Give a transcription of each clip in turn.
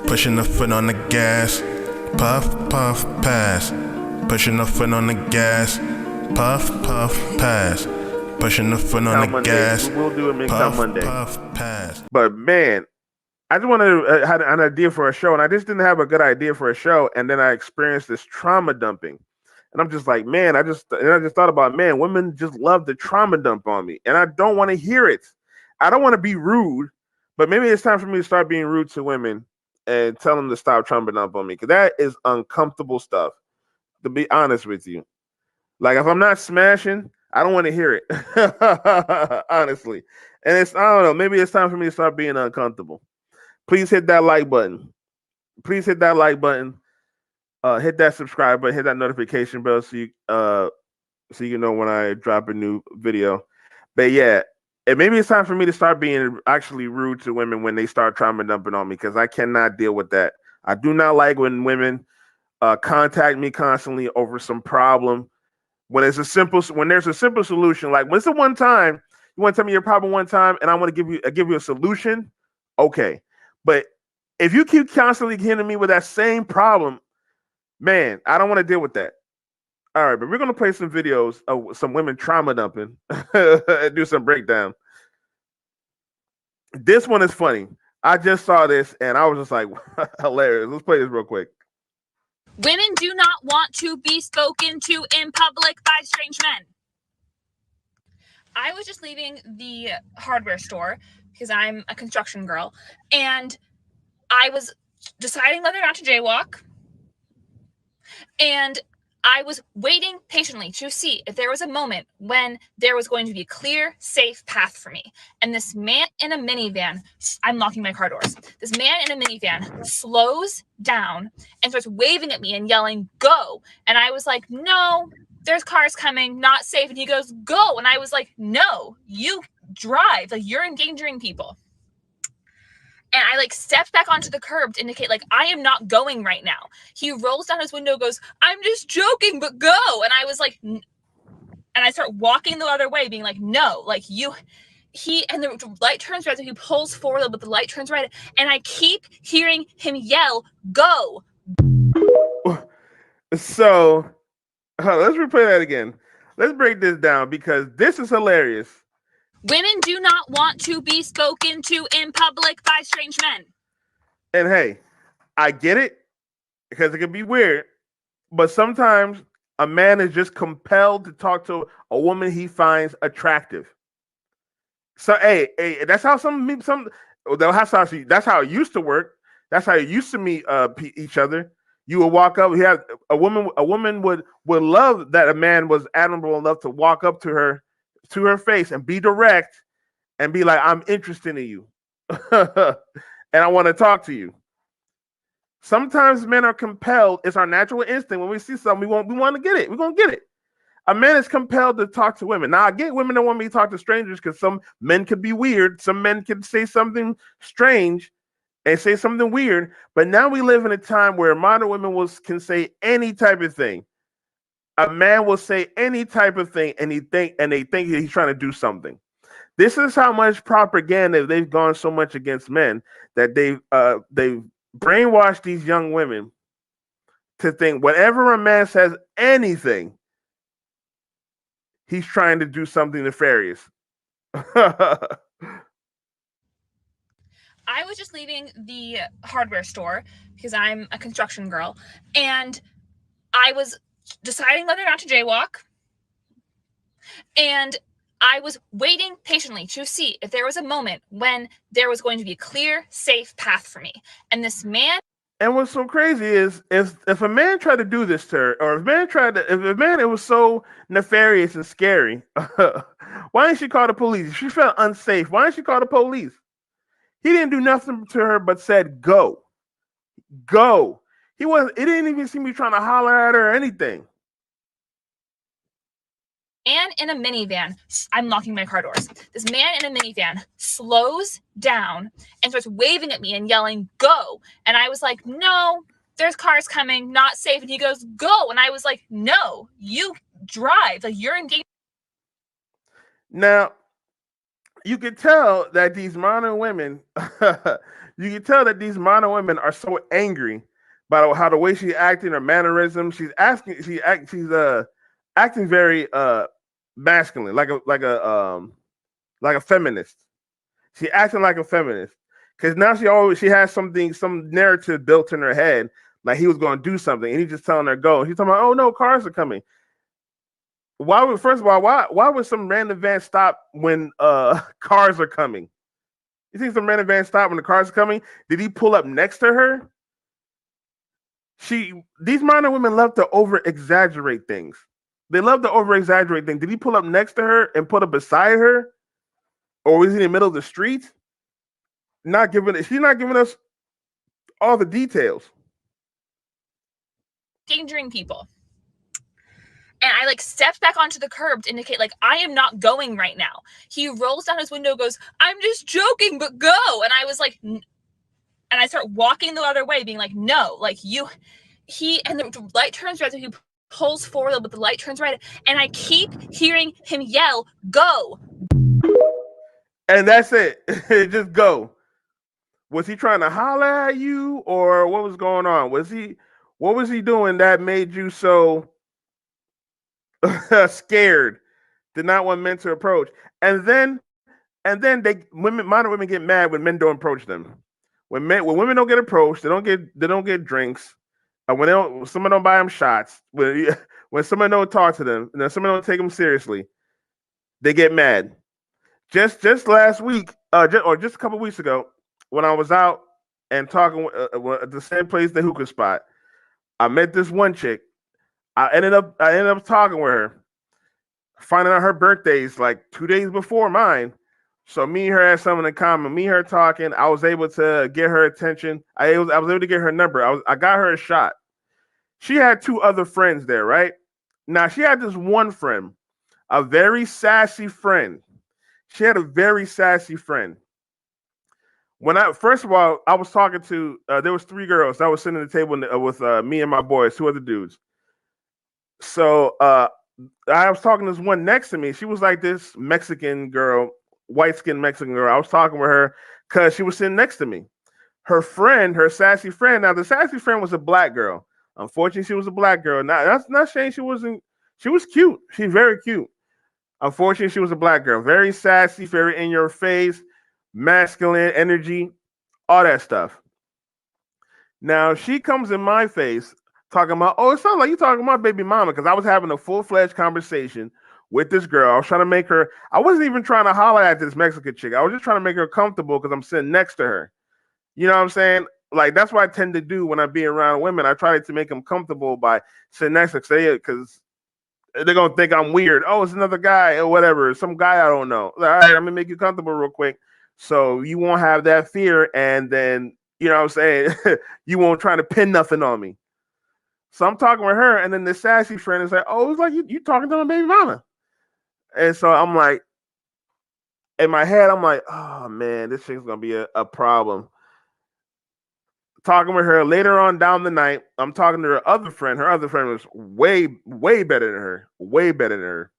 Pushing the foot on the gas, puff, puff, pass. Pushing the foot on the gas, puff, puff, pass. Pushing the foot on the gas, we'll do it puff, Monday. puff, pass. But man, I just wanted to had an idea for a show, and I just didn't have a good idea for a show, and then I experienced this trauma dumping, and I'm just like, man, I just thought about, man, women just love to trauma dump on me, and I don't want to hear it. I don't want to be rude, but maybe it's time for me to start being rude to women and tell them to stop trauma dump on me, because that is uncomfortable stuff. To be honest with you, like if I'm not smashing, I don't want to hear it, honestly. And I don't know, maybe it's time for me to start being uncomfortable. Please hit that like button. Please hit that like button. Hit that subscribe button. Hit that notification bell so you know when I drop a new video. But yeah, and maybe it's time for me to start being actually rude to women when they start trauma dumping on me, because I cannot deal with that. I do not like when women contact me constantly over some problem. When there's a simple solution, like when it's the one time you want to tell me your problem one time, and I want to give you a solution, okay. But if you keep constantly hitting me with that same problem, man, I don't want to deal with that. All right, but we're gonna play some videos of some women trauma dumping and do some breakdown. This one is funny. I just saw this and I was just like, hilarious. Let's play this real quick. Women do not want to be spoken to in public by strange men. I was just leaving the hardware store because I'm a construction girl, and I was deciding whether or not to jaywalk, and I was waiting patiently to see if there was a moment when there was going to be a clear, safe path for me. And this man in a minivan, I'm locking my car doors. This man in a minivan slows down and starts waving at me and yelling, "Go." And I was like, "No, there's cars coming, not safe." And he goes, "Go." And I was like, "No, you drive. Like, you're endangering people." And I stepped back onto the curb to indicate I am not going right now. He rolls down his window, goes, "I'm just joking, but go." And I was like, and I start walking the other way, being like, "No, and the light turns red, so he pulls forward, but the light turns red, and I keep hearing him yell, "Go." So let's replay that again. Let's break this down because this is hilarious. Women do not want to be spoken to in public by strange men. And hey, I get it because it can be weird, but sometimes a man is just compelled to talk to a woman he finds attractive. So hey, that's how that's how it used to work. That's how you used to meet each other. You would walk up. You have a woman. A woman would love that a man was admirable enough to walk up to her face and be direct and be like, "I'm interested in you, and I want to talk to you." Sometimes men are compelled. It's our natural instinct when we see something we want to get it. We're gonna get it. A man is compelled to talk to women. Now, I get women don't want me to talk to strangers because some men could be weird. Some men can say something strange and say something weird. But now we live in a time where modern women can say any type of thing. A man will say any type of thing, and they think he's trying to do something. This is how much propaganda they've gone so much against men that they've brainwashed these young women to think whenever a man says anything, he's trying to do something nefarious. I was just leaving the hardware store because I'm a construction girl, and I was deciding whether or not to jaywalk, and I was waiting patiently to see if there was a moment when there was going to be a clear, safe path for me. And this man. And what's so crazy is if a man tried to do this to her, or if a man it was so nefarious and scary, why didn't she call the police? If she felt unsafe, why didn't she call the police? He didn't do nothing to her but said, "Go. Go." It didn't even seem to be trying to holler at her or anything. Man in a minivan, I'm locking my car doors. This man in a minivan slows down and starts waving at me and yelling, "Go." And I was like, "No, there's cars coming, not safe." And he goes, "Go." And I was like, "No, you drive. Like, you're in danger." Now, you could tell that these modern women You can tell that these modern women are so angry by how the way she's acting, her mannerisms. She's acting very masculine, like a feminist. She acting like a feminist because now she has some narrative built in her head, like he was going to do something, and he's just telling her go. He's talking about, oh no, cars are coming. First of all, why would some random van stop when cars are coming? You think some random van stop when the cars are coming? Did he pull up next to her? These modern women love to over exaggerate things. They love to over exaggerate things. Did he pull up next to her and put up beside her, or was he in the middle of the street? She's not giving us all the details. Endangering people. And I like stepped back onto the curb to indicate like I am not going right now. He rolls down his window, goes, I'm just joking, but go. And I was like, and I start walking the other way, being like, no, like and the light turns red, so he pulls forward, but the light turns red, and I keep hearing him yell, go. And that's it. Just go. Was he trying to holler at you, or what was going on? What was he doing that made you so scared, did not want men to approach? And then modern women get mad when men don't approach them. When women don't get approached, they don't get drinks. When someone don't buy them shots, when someone don't talk to them, and then someone don't take them seriously, they get mad. Just last week, just a couple weeks ago, when I was out and talking at the same place, the hookah spot, I met this one chick. I ended up talking with her, finding out her birthday's like 2 days before mine. So me and her had something in common. Me and her talking, I was able to get her attention. I was able to get her number. I got her a shot. She had 2 other friends there, right? Now she had this one friend, a very sassy friend. She had a very sassy friend. First of all, I was talking to there was 3 girls. I was sitting at the table with me and my boys, 2 other dudes. So I was talking to this one next to me. She was like this Mexican girl, white skinned Mexican girl. I was talking with her because she was sitting next to me. Her friend, her sassy friend. Now the sassy friend was a black girl. Unfortunately, she was a black girl. Now that's not saying she wasn't. She was cute. She's very cute. Unfortunately, she was a black girl. Very sassy, very in your face, masculine energy, all that stuff. Now she comes in my face talking about, oh, it sounds like you talking about baby mama, because I was having a full-fledged conversation with this girl. I was trying to make her, I wasn't even trying to holler at this Mexican chick. I was just trying to make her comfortable because I'm sitting next to her. You know what I'm saying? Like, that's what I tend to do when I be around women. I try to make them comfortable by sitting next to her, because they're going to think I'm weird. Oh, it's another guy or whatever. Some guy I don't know. All right, I'm going to make you comfortable real quick so you won't have that fear, and then, you know what I'm saying, you won't try to pin nothing on me. So I'm talking with her, and then the sassy friend is like, oh, it's like you talking to my baby mama. And so I'm like, in my head, I'm like, oh, man, this thing's going to be a problem. Talking with her later on down the night, I'm talking to her other friend. Her other friend was way, way better than her. Way better than her.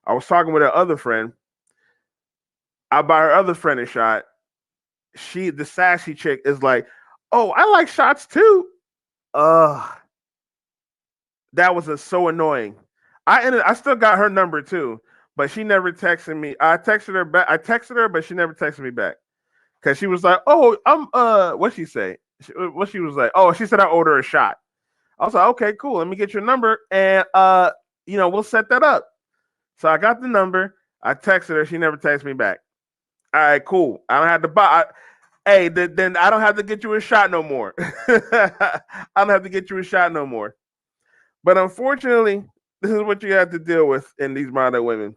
I was talking with her other friend. I buy her other friend a shot. The sassy chick, is like, oh, I like shots too. That was so annoying. I still got her number too, but she never texted me. I texted her back. But she never texted me back. Cause she was like, oh, what'd she say? What she was like, oh, she said I owed her a shot. I was like, okay, cool. Let me get your number, and we'll set that up. So I got the number. I texted her. She never texted me back. All right, cool. I don't have to buy. Then I don't have to get you a shot no more. I don't have to get you a shot no more. But unfortunately, this is what you have to deal with in these modern women.